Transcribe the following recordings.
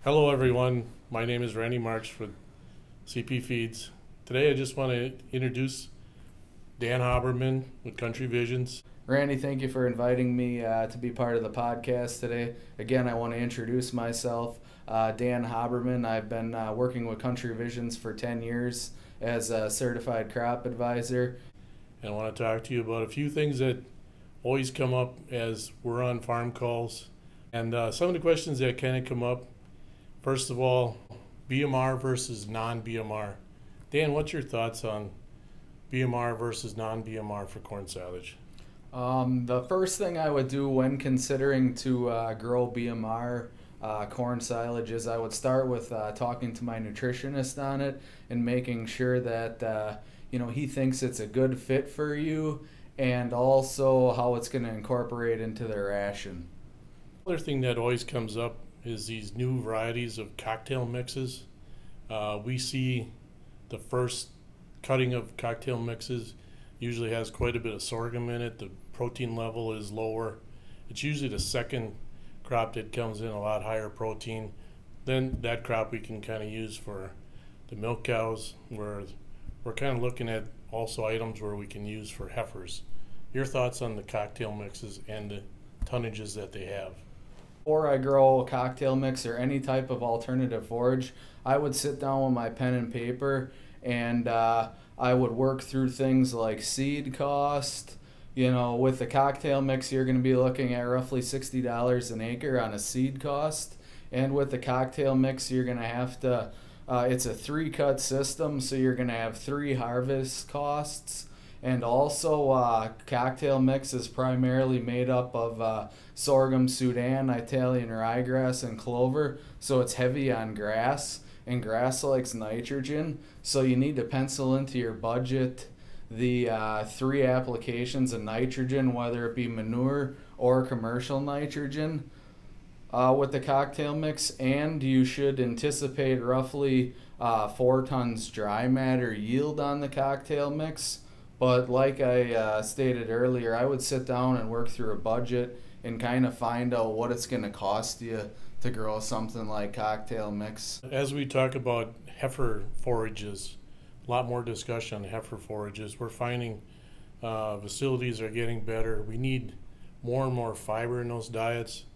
Hello everyone, my name is Randy Marx with CP Feeds. Today I just want to introduce Dan Habermann with Country Visions. Randy, thank you for inviting me to be part of the podcast today. Again, I want to introduce myself, Dan Habermann. I've been working with Country Visions for 10 years as a certified crop advisor. And I want to talk to you about a few things that always come up as we're on farm calls. And some of the questions that kind of come up. First of all, BMR versus non-BMR. Dan, what's your thoughts on BMR versus non-BMR for corn silage? The first thing I would do when considering to grow BMR corn silage is I would start with talking to my nutritionist on it and making sure that he thinks it's a good fit for you and also how it's going to incorporate into their ration. Another thing that always comes up is these new varieties of cocktail mixes. We see the first cutting of cocktail mixes usually has quite a bit of sorghum in it. The protein level is lower. It's usually the second crop that comes in a lot higher protein. Then that crop we can kind of use for the milk cows, where we're kind of looking at also items where we can use for heifers. Your thoughts on the cocktail mixes and the tonnages that they have? Before I grow a cocktail mix or any type of alternative forage, I would sit down with my pen and paper and I would work through things like seed cost. With the cocktail mix, you're going to be looking at roughly $60 an acre on a seed cost. And with the cocktail mix, you're going to have to, it's a 3-cut system, so you're going to have 3 harvest costs. And also, cocktail mix is primarily made up of sorghum, Sudan, Italian ryegrass, and clover. So it's heavy on grass, and grass likes nitrogen. So you need to pencil into your budget the 3 applications of nitrogen, whether it be manure or commercial nitrogen with the cocktail mix. And you should anticipate roughly 4 tons dry matter yield on the cocktail mix. But like I stated earlier, I would sit down and work through a budget and kind of find out what it's going to cost you to grow something like cocktail mix. As we talk about heifer forages, a lot more discussion on heifer forages. We're finding facilities are getting better. We need more and more fiber in those diets.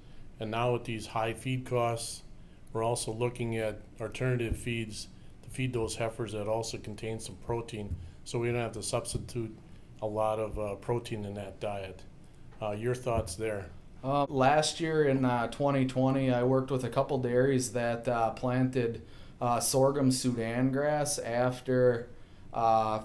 And now with these high feed costs, we're also looking at alternative feeds to feed those heifers that also contain some protein, so we don't have to substitute a lot of protein in that diet. Your thoughts there? Last year in 2020, I worked with a couple dairies that planted sorghum Sudan grass after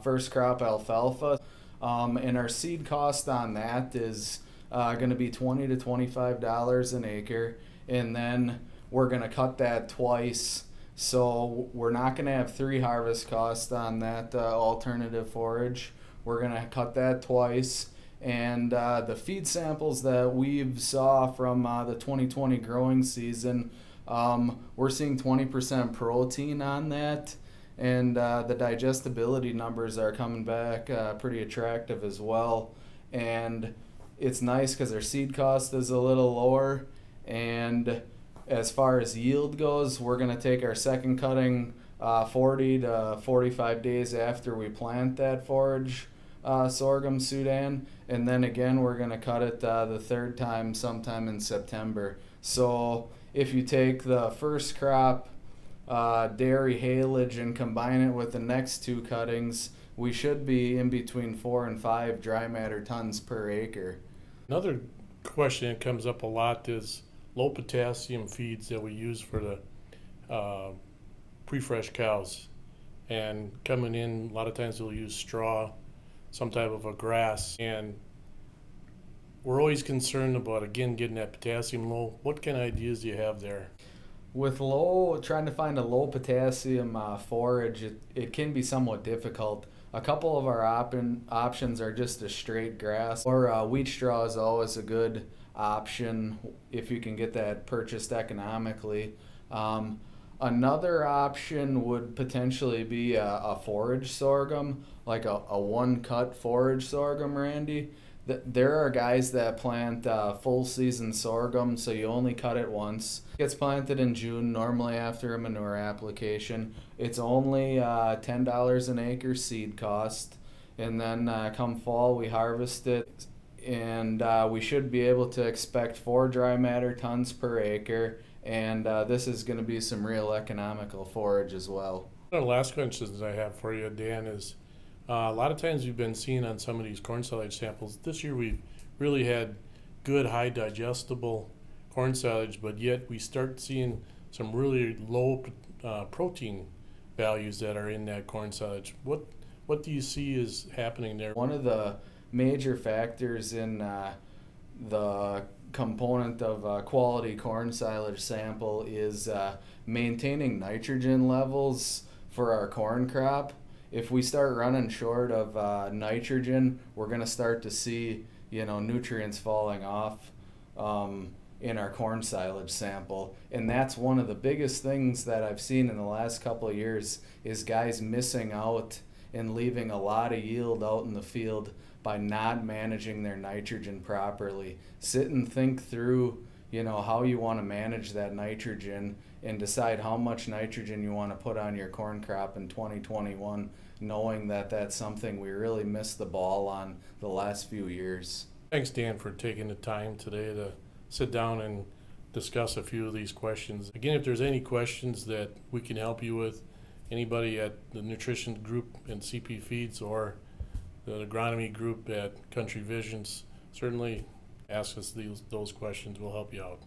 first crop alfalfa. And our seed cost on that is going to be $20 to $25 an acre. And then we're going to cut that twice. So we're not going to have 3 harvest costs on that alternative forage. We're going to cut that twice. And the feed samples that we've saw from the 2020 growing season, we're seeing 20% protein on that. And the digestibility numbers are coming back pretty attractive as well. And it's nice because our seed cost is a little lower. And as far as yield goes, we're going to take our second cutting 40 to 45 days after we plant that forage sorghum Sudan, and then again we're going to cut it the third time sometime in September. So if you take the first crop dairy haylage and combine it with the next 2 cuttings, we should be in between 4 and 5 dry matter tons per acre. Another question that comes up a lot is low potassium feeds that we use for the prefresh cows. And coming in, a lot of times we'll use straw, some type of a grass, and we're always concerned about, again, getting that potassium low. What kind of ideas do you have there? With trying to find a low potassium forage, it can be somewhat difficult. A couple of our options are just a straight grass, or wheat straw is always a good option if you can get that purchased economically. Another option would potentially be a forage sorghum, like a one-cut forage sorghum, Randy. There are guys that plant full season sorghum, so you only cut it once. It gets planted in June, normally after a manure application. It's only $10 an acre seed cost, and then come fall we harvest it, and we should be able to expect 4 dry matter tons per acre, and this is going to be some real economical forage as well. One of the last questions I have for you, Dan, is a lot of times we've been seeing on some of these corn silage samples, this year we've really had good high digestible corn silage, but yet we start seeing some really low protein values that are in that corn silage. What do you see is happening there? One of the major factors in the component of a quality corn silage sample is maintaining nitrogen levels for our corn crop. If we start running short of nitrogen, we're going to start to see, nutrients falling off in our corn silage sample. And that's one of the biggest things that I've seen in the last couple of years is guys missing out and leaving a lot of yield out in the field by not managing their nitrogen properly. Sit and think through, how you want to manage that nitrogen and decide how much nitrogen you want to put on your corn crop in 2021, knowing that that's something we really missed the ball on the last few years. Thanks, Dan, for taking the time today to sit down and discuss a few of these questions. Again, if there's any questions that we can help you with, anybody at the nutrition group in CP Feeds or the agronomy group at Country Visions, certainly ask us those questions. We'll help you out.